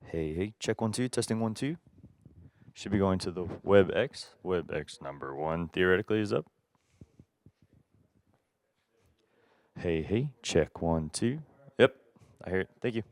Hey, check 1 2, testing 1 2. Should be going to the WebEx. WebEx number 1 theoretically is up. Hey, check 1 2. Yep, I hear it. Thank you.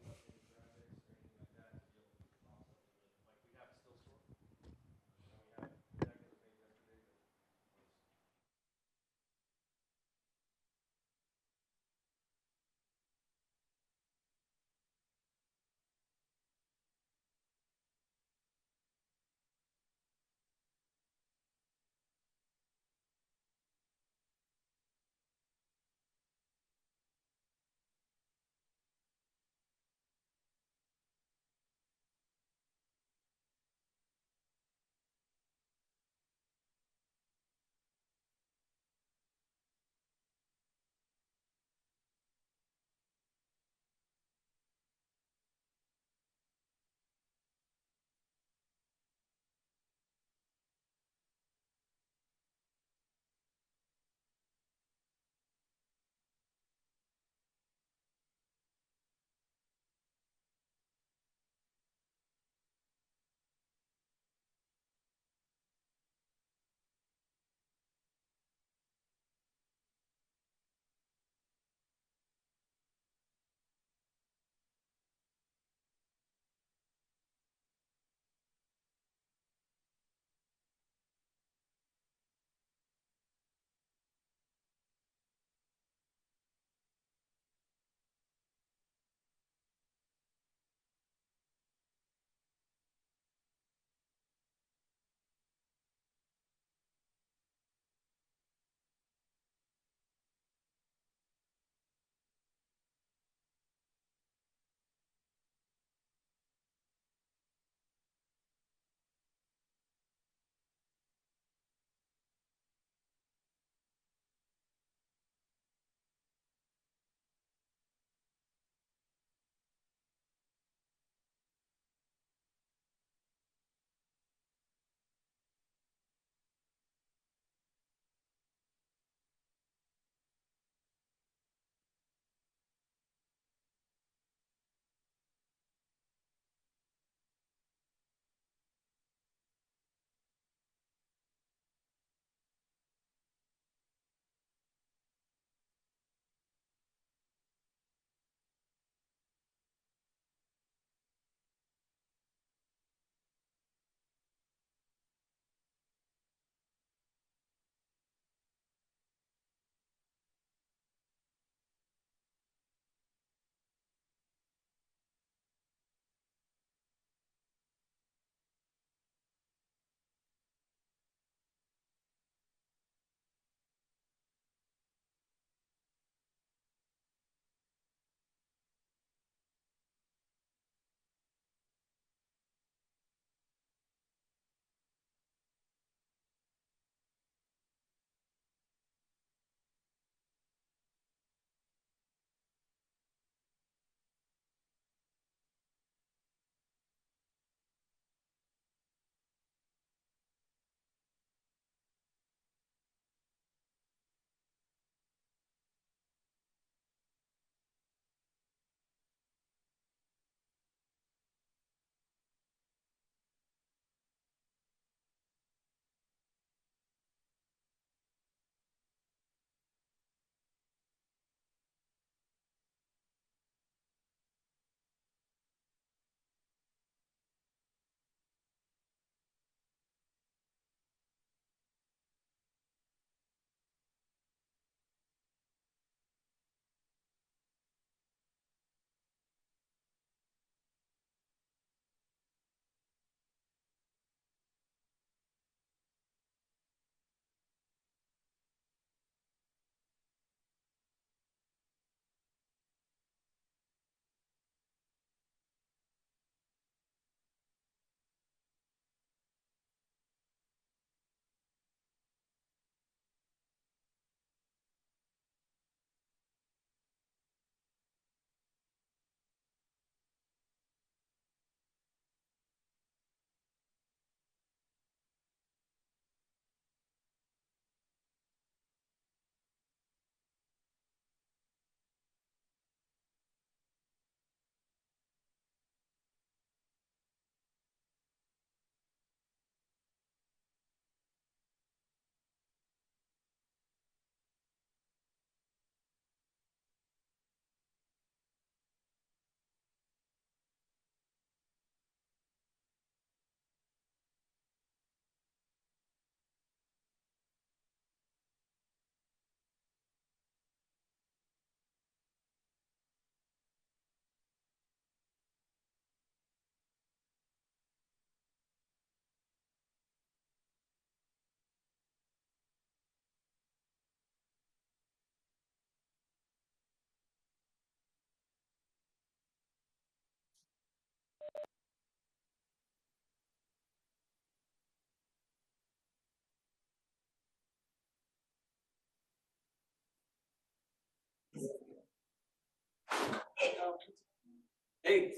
Hey.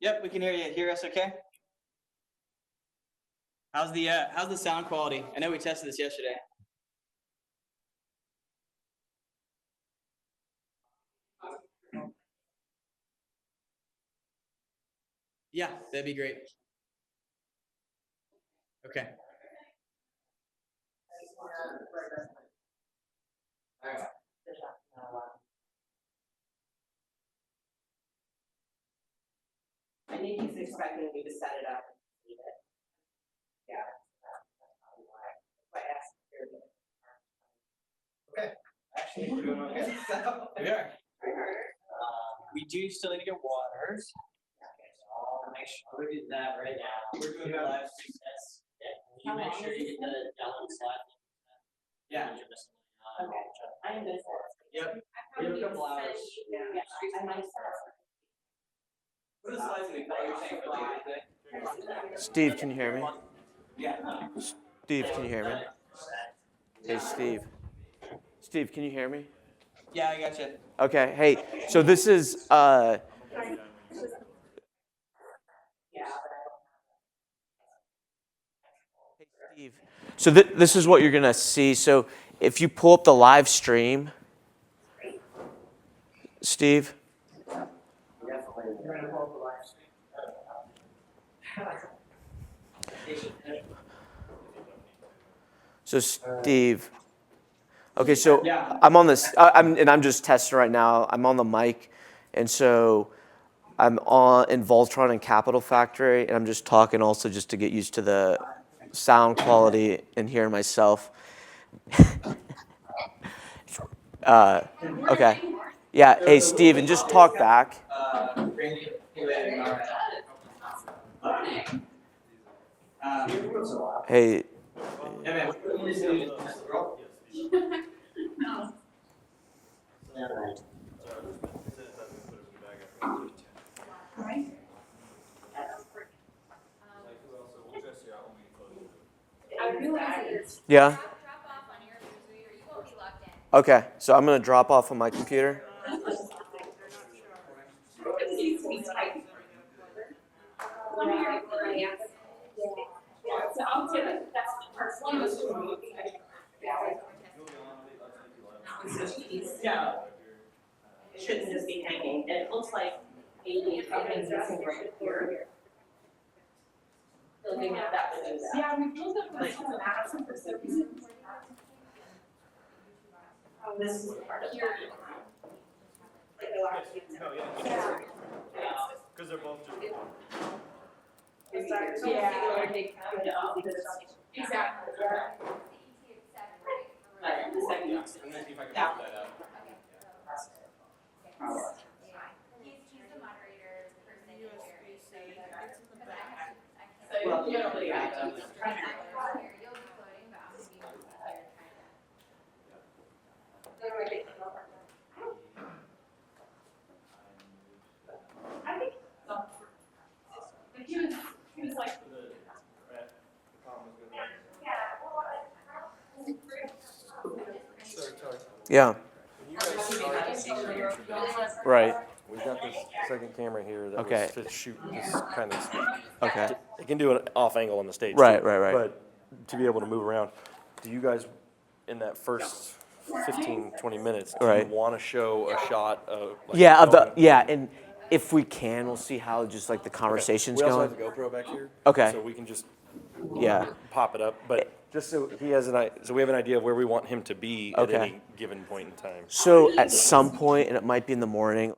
Yep, we can hear you. Hear us okay? How's the sound quality? I know we tested this yesterday. Yeah, that'd be great. Okay. I think he's expecting me to set it up and leave it. Yeah. That's probably why. But I asked her to- Okay. Actually, we're doing okay. We are. We do still need to get waters. I'll make sure we do that right now. We're doing a live stream test. Yeah. Can you make sure you get the download slide? Yeah. Okay. I'm gonna set it. Yep. We have a couple hours. Yeah, I might set What are the slides we thought you were saying for later today? Steve, can you hear me? Yeah. Steve, can you hear me? Hey, Steve. Steve, can you hear me? Yeah, I got you. Okay. Hey, so this is Yeah, Hey, Steve. So this is what you're gonna see. So if you pull up the live stream, Steve. So Steve. Okay, so Yeah. I'm on this. I'm just testing right now. I'm on the mic, and so I'm on in Voltron and Capital Factory, and I'm just talking also just to get used to the sound quality and hearing myself. Okay. Yeah. Hey, Steve, and just talk back. Hey. I realize it's. Yeah. Drop off on your computer. You won't be logged in. Okay. So I'm gonna drop off on my computer. It needs to be tight. Let me hear it. Yeah. So I'll do it. That's the first one. Yeah. It shouldn't just be hanging. It looks like maybe something's missing right here. Looking at that would do that. Yeah, we built up like some Madison for some reason. This is part of your. Like the last. Yeah. Because they're both just. Exactly. Yeah. Exactly. But the second. I'm gonna see if I can put that up. He's the moderator person in here. So you don't really have to. You'll be floating, but I'm gonna be here I think. But he was like. Yeah. Right. We've got this second camera here that Okay. was to shoot this kind of. Okay. It can do an off angle on the stage. Right, too, right. But to be able to move around, do you guys, in that first 15, 20 minutes, do Right. you want to show a shot of? Like, Yeah. Of the going- yeah, and if we can, we'll see how just like the conversation's We also going. have the GoPro back here. Okay. So we can just Yeah. pop it up, but just so he has so we have an idea of where we want him to be at Okay. any given point in time. So at some point, and it might be in the morning.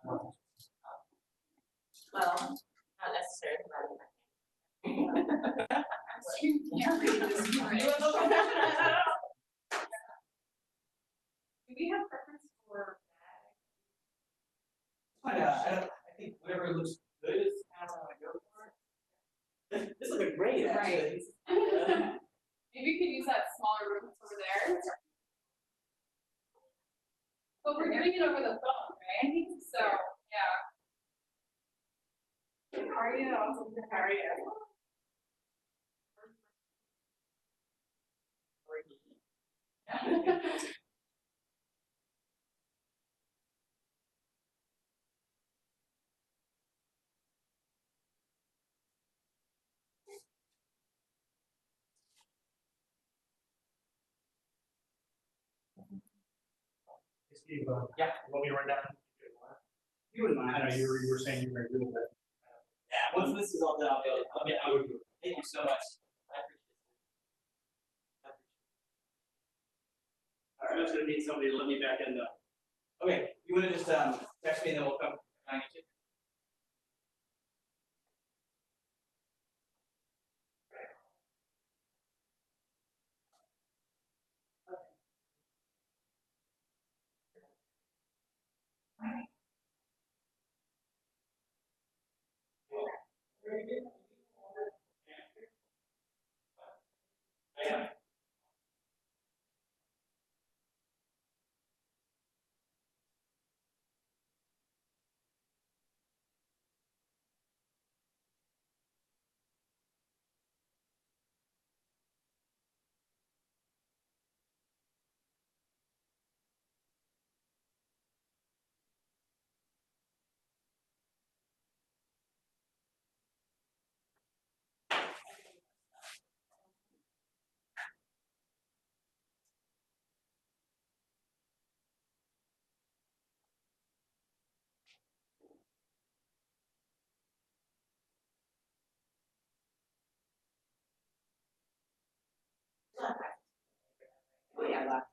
Well, not necessarily. Do we have preference for? I think whatever looks good is kind of what I go for. This looks great, actually. Maybe we could use that smaller room over there. But we're doing it over the phone, right? So, yeah. How are you? Steve, Yeah. want me to run down? You wouldn't mind. I know you were saying you were gonna do it. Yeah, once this is all done, I'll be able to, I would do it. Thank you so much. I appreciate it. All right, I was gonna need somebody to let me back in though. Okay, you wanna just, text me and then we'll come, can I get you? Oh, yeah, laptop.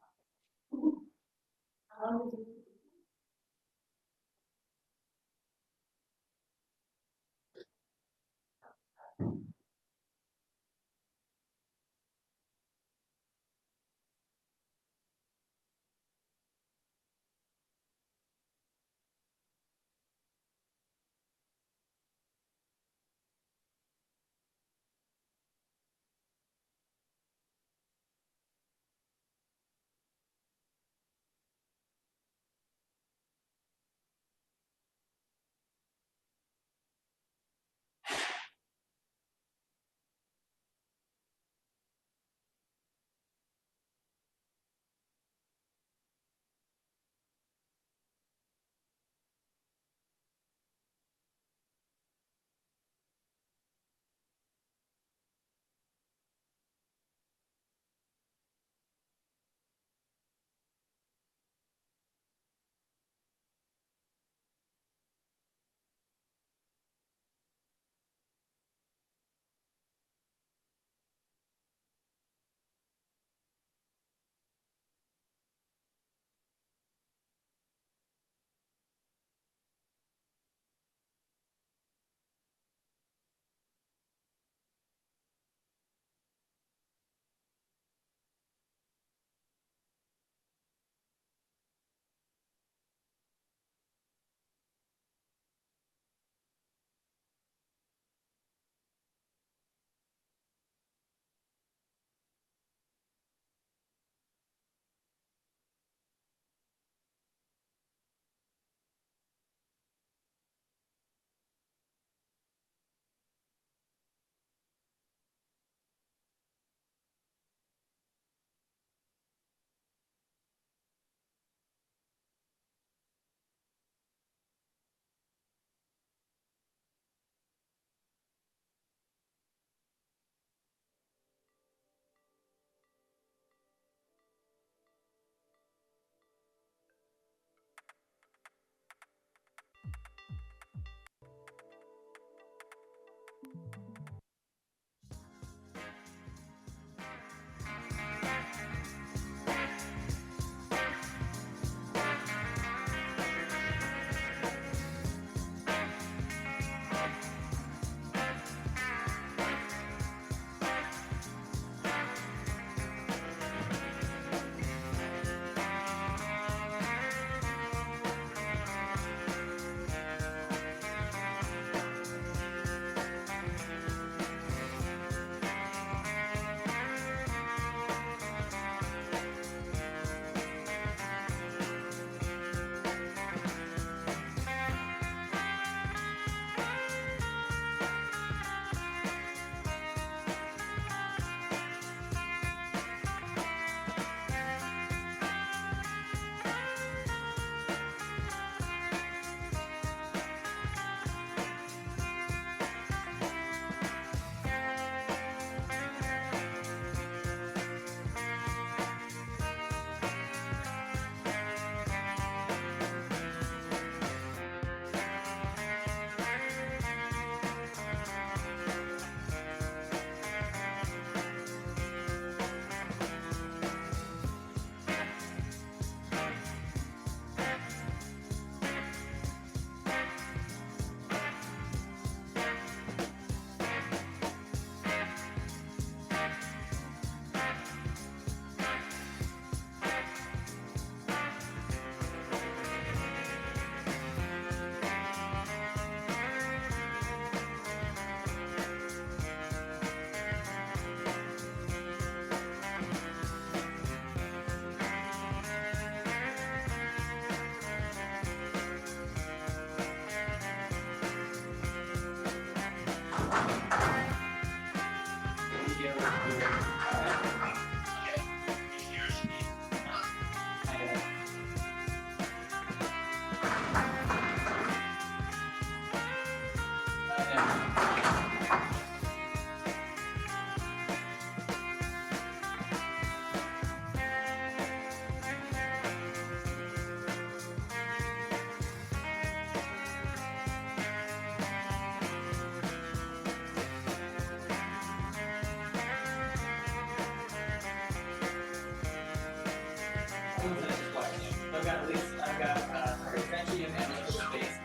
got at least, I've got, Frenchy and Angela space.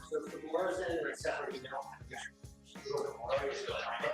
So if the Laura's in and it's separate, you don't have to go to Laura, you still find it.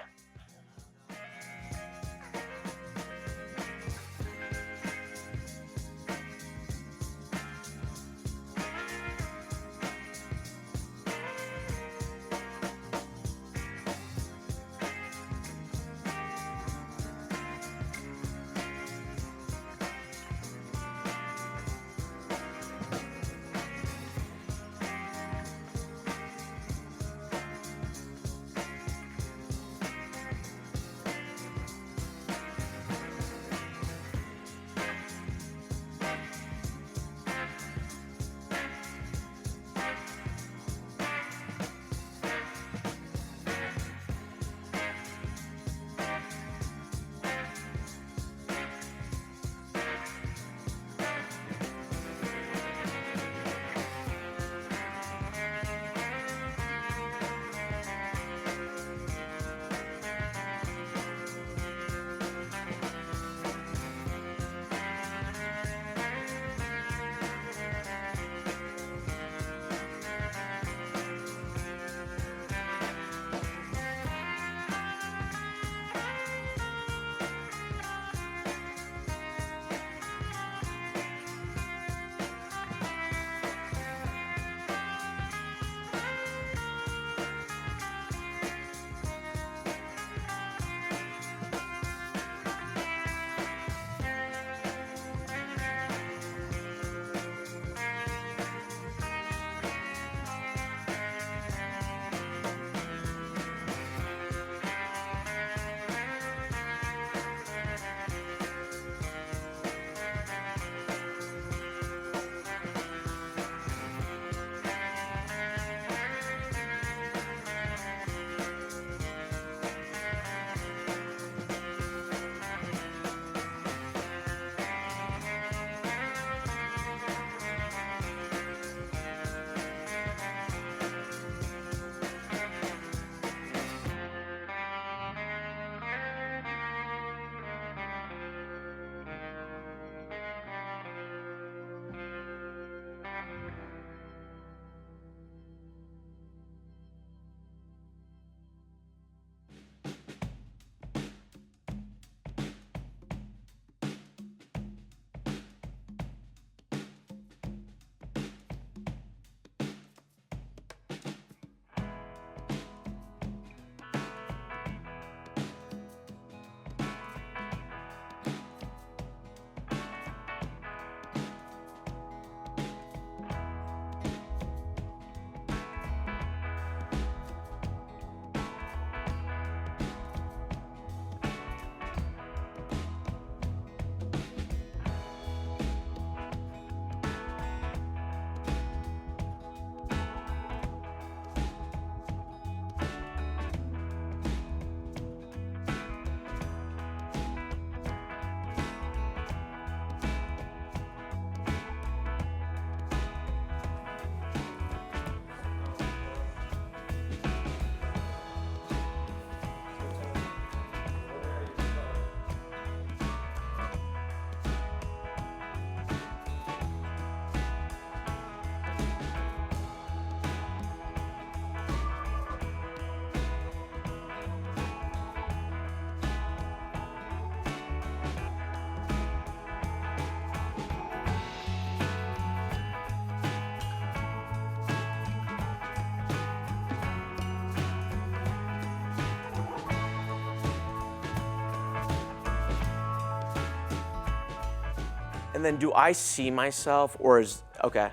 And then do I see myself or is, okay.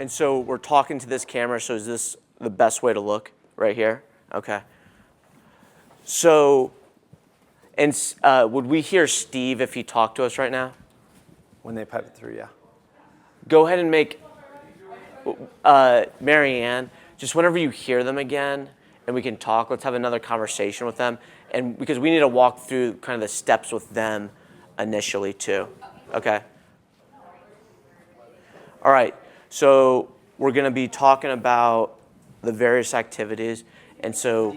And so we're talking to this camera, so is this the best way to look right here? Okay. So, and would we hear Steve if he talked to us right now? When they pipe it through, yeah. Go ahead and make Mary Ann, just whenever you hear them again and we can talk, let's have another conversation with them. And because we need to walk through kind of the steps with them initially too. Okay? All right, so we're gonna be talking about the various activities. And so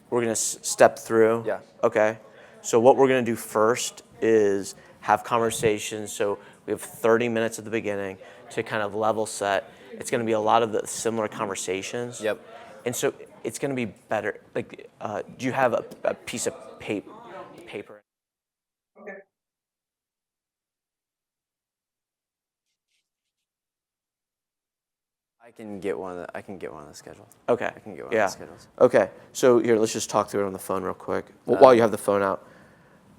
we're gonna step through. Yeah. Okay. So what we're gonna do first is have conversations. So we We have 30 minutes at the beginning to kind of level set. It's going to be a lot of the similar conversations. Yep. And so it's going to be better. Like, do you have a piece of paper? I can get one of the schedules. Okay. I can get one Yeah. of the schedules. Okay. So here, let's just talk through it on the phone real quick while you have the phone out.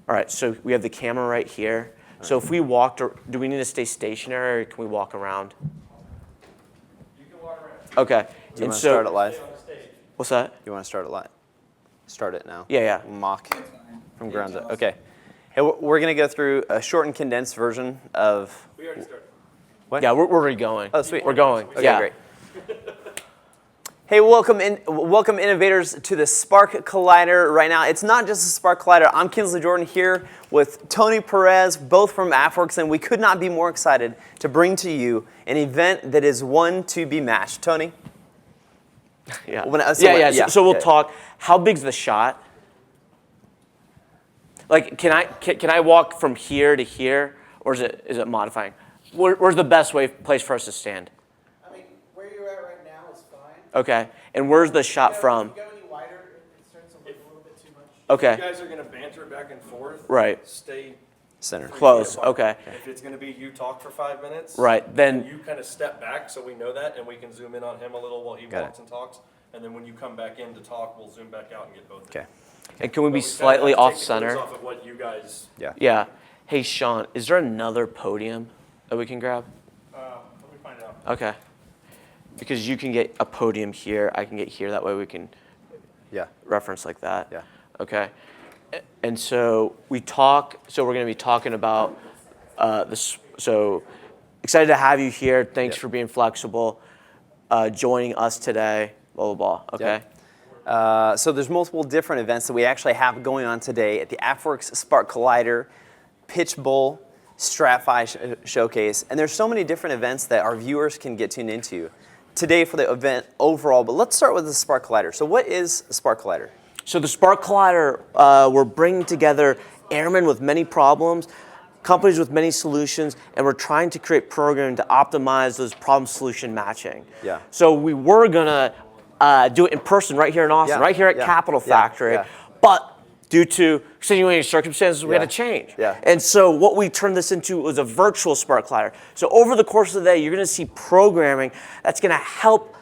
All right. So we have the camera right here. So if we walked, or do we need to stay stationary, or can we walk around? You can walk around. Okay. Do you want to start it live? What's that? You want to start it live? Start it now. Yeah, yeah. Mock from ground up. Okay. Hey, we're going to go through a short and condensed version of. We already started. What? Yeah, we're already going. Oh, sweet. We're going. Okay, yeah. great. Hey, welcome innovators to the Spark Collider right now. It's not just a Spark Collider. I'm Kinsley Jordan here with Tony Perez, both from AFWorks, and we could not be more excited to bring to you an event that is one to be matched. Tony? Yeah. Yeah. So we'll talk. How big's the shot? Like, can I walk from here to here, or is it modifying? Where's the best place for us to stand? I mean, where you're at right now is fine. Okay. And where's the shot from? If you go any wider, it starts to look a little bit too much. Okay. If you guys are gonna banter back and forth. Right. Stay Center. Close. Okay. If it's gonna be you talk for 5 minutes. Right. Then You kind of step back so we know that, and we can zoom in on him a little while he Got it. walks and talks. And then when you come back in to talk, we'll zoom back out and get both. Okay. and can we But be we kinda slightly have to off take the center? clues Off of what you guys. Yeah. Yeah. Hey Sean, is there another podium that we can grab? Let me find out. Okay. Because you can get a podium here, I can get here. That way we can Yeah. reference like that. Yeah. Okay. And so we're going to be talking about this. So excited to have you here. Thanks Yep. for being flexible, joining us today. Blah blah blah. Okay. Yep. So there's multiple different events that we actually have going on today at the AFWorks Spark Collider, Pitch Bowl, StratFi Showcase, and there's so many different events that our viewers can get tuned into today for the event overall. But let's start with the Spark Collider. So what is a Spark Collider? So the Spark Collider, we're bringing together airmen with many problems, companies with many solutions, and we're trying to create programming to optimize those problem-solution matching. Yeah. So we were gonna do it in person right here in Austin, Yeah, right here at yeah, Capital yeah, Factory, yeah. but due to extenuating circumstances, we had Yeah, to change. yeah. And so what we turned this into was a virtual Spark Collider. So over the course of the day, you're gonna see programming that's gonna help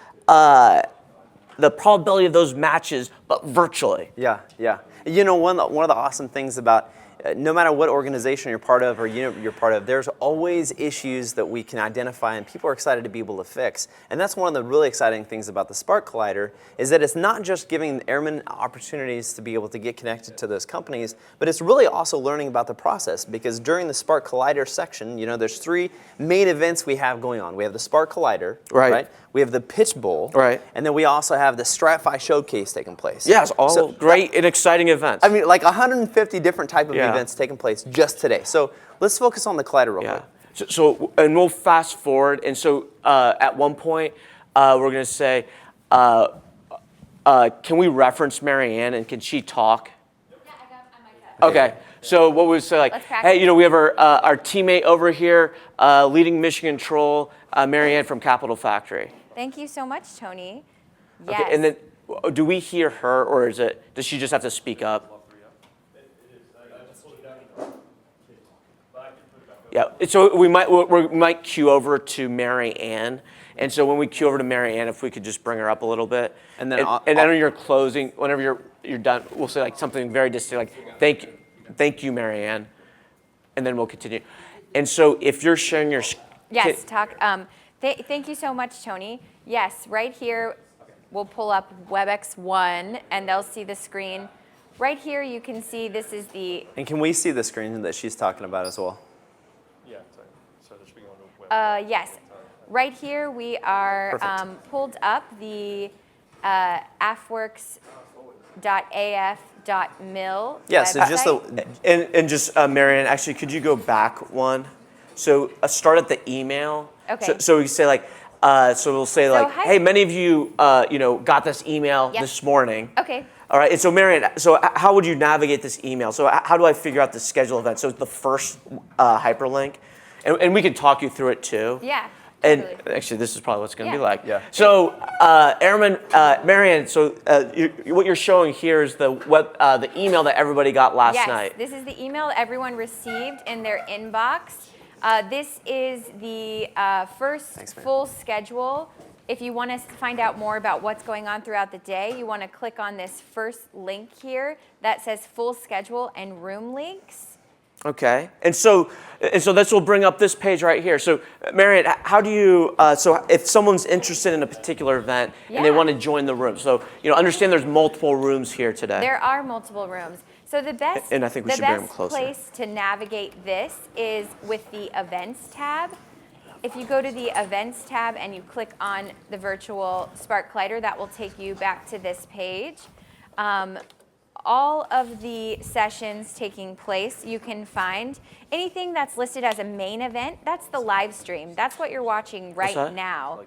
the probability of those matches, but virtually. Yeah, yeah. You know, one of the awesome things about no matter what organization you're part of or unit you're part of, there's always issues that we can identify and people are excited to be able to fix. And that's one of the really exciting things about the Spark Collider is that it's not just giving airmen opportunities to be able to get connected to those companies, but it's really also learning about the process because during the Spark Collider section, you know, there's 3 main events we have going on. We have the Spark Collider, Right. We have the Pitch Bowl, Right. And then we also have the StratFi Showcase taking place. Yes, all So- great and exciting events. I mean, like 150 different type of Yeah. events taking place just today. So let's focus on the Collider real yeah. quick. And we'll fast forward. And so at one point, we're going to say, can we reference Marianne and can she talk? Yeah, I might Okay. So what we would say, like, Let's practice. hey, you know, we have our teammate over here leading mission control, Marianne from Capital Factory. Thank you so much, Tony. Yes. Okay. And then, do we hear her, or does she just have to speak up? Yeah. So we might cue over to Mary Ann, and so when we cue over to Mary Ann, if we could just bring her up a little bit, And then I'll- and then you're closing, whenever you're done, we'll say like something very distinct, like thank you, Mary Ann, and then we'll continue. And so if you're sharing your Yes, talk. Thank you so much, Tony. Yes, right here, we'll pull up WebEx 1, and they'll see the screen. Right here, you can see this is the, And can we see the screen that she's talking about as well? Yeah, sorry. So there should be one web. yes. Right here, we are pulled up the afworks.af.mil. Yeah, so just website. and just Marianne, actually, could you go back one? So start at the email. Okay. So we say like, so we'll say like, hi- hey, many of you, got this email Yep. this morning. Okay. All right. And so Marianne, so how would you navigate this email? So how do I figure out the schedule event? So it's the first hyperlink, And we could talk you through it too. Yeah. And totally. actually, this is probably what's going to be Yeah. like. Yeah. So, Airman, Marianne, so what you're showing here is the email that everybody got last Yes, night. this is the email everyone received in their inbox. This is the first Thanks, man. full schedule. If you want to find out more about what's going on throughout the day, you want to click on this first link here that says full schedule and room links. Okay. And so this will bring up this page right here. So, Marianne, how do you? So, if someone's interested in a particular event and they Yeah. want to join the room, so understand there's multiple rooms here today. There are multiple rooms. So the best, And I think we the should bring them best closer. place to navigate this is with the events tab. If you go to the events tab and you click on the virtual Spark Collider, that will take you back to this page. All of the sessions taking place, you can find anything that's listed as a main event. That's the live stream. That's what you're watching right that? now.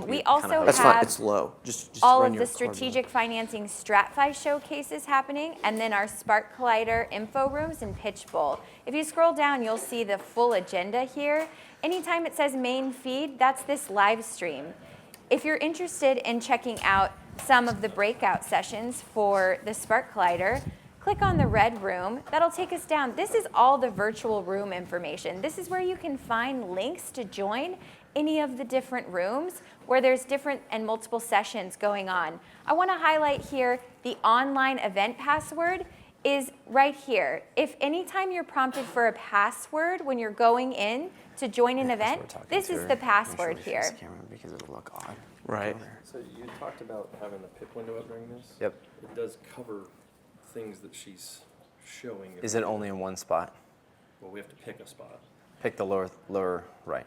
We kinda also hard. That's fine. have It's low. Just all run of your the card mode. strategic financing StratFi showcases happening, and then our Spark Collider info rooms and Pitch Bowl. If you scroll down, you'll see the full agenda here. Anytime it says main feed, that's this live stream. If you're interested in checking out some of the breakout sessions for the Spark Collider, click on the red room. That'll take us down. This is all the virtual room information. This is where you can find links to join any of the different rooms where there's different and multiple sessions going on. I want to highlight here the online event password is right here. If anytime you're prompted for a password when you're going in to join an event, this is the password here. Because it'll look odd. Right. So you talked about having the pip window up during this? Yep. It does cover things that she's showing. Is it only in one spot? Well, we have to pick a spot. Pick the lower right.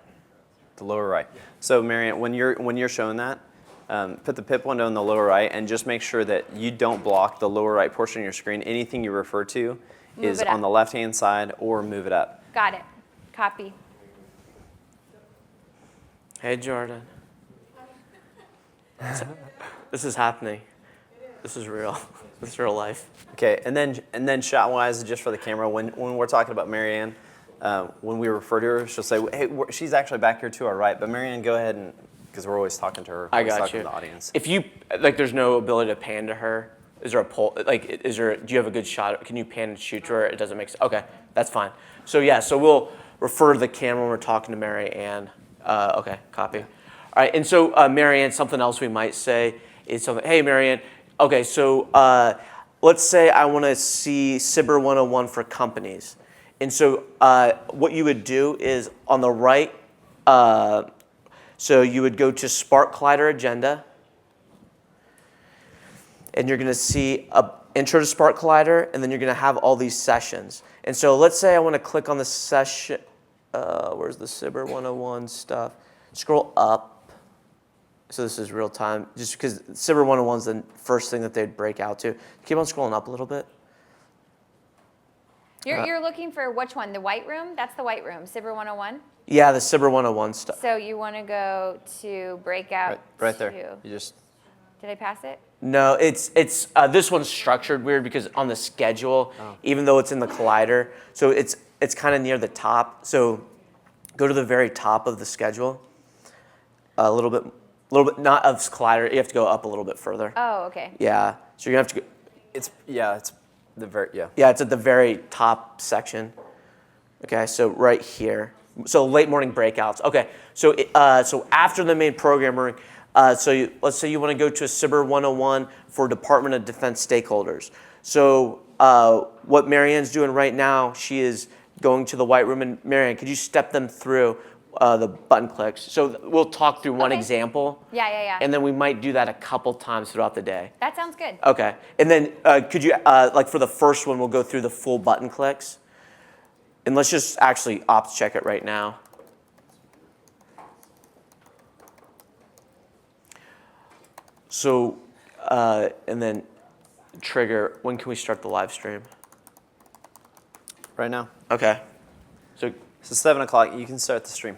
The lower right. So Marianne, when you're showing that, put the pip window in the lower right and just make sure that you don't block the lower right portion of your screen. Anything you refer to Move is it up. on the left-hand side or move it up. Got it. Copy. Hey, Jordan. This is happening. This is real. This is real life. Okay, and then shot-wise, just for the camera, when we're talking about Marianne, when we refer to her, she'll say, hey, she's actually back here to our right, but Marianne, go ahead and, because we're always talking to her. I always got talking you. to the audience. If you there's no ability to pan to her. Is there a pull? Do you have a good shot? Can you pan and shoot to her? It doesn't make sense. Okay, that's fine. So yeah, so we'll refer to the camera when we're talking to Mary Ann. Okay, copy. All right, and so Mary Ann, something else we might say is something. Hey, Mary Ann. Okay, so let's say I want to see SBIR 101 for companies, and so what you would do is on the right. So you would go to Spark Collider Agenda, and you're going to see a intro to Spark Collider, and then you're going to have all these sessions. And so let's say I want to click on the session. Where's the SBIR 101 stuff? Scroll up. So this is real time, just because SBIR 101 is the first thing that they'd break out to. Keep on scrolling up a little bit. You're looking for which one? The white room? That's the white room. SBIR 101. Yeah, the SBIR 101 stuff. So you want to go to breakout Right there. two. You just Did I pass it? No, it's this one's structured weird because on the schedule, even though it's in the collider, so it's kind of near the top. So go to the very top of the schedule. A little bit, not of collider. You have to go up a little bit further. Oh, okay. Yeah. So you're gonna have to go. it's the very Yeah, it's at the very top section. Okay, so right here. So late morning breakouts. Okay, so so after the main programming, let's say you want to go to a SBIR 101 for Department of Defense stakeholders. So what Marianne's doing right now, she is going to the white room. And Marianne, could you step them through the button clicks? So we'll talk through one Okay. example. Yeah. And then we might do that a couple times throughout the day. That sounds good. Okay, and then could you, like for the first one, we'll go through the full button clicks. And let's just actually opt check it right now. So, and then trigger, when can we start the live stream? right now. Okay, so So 7 o'clock, you can start the stream.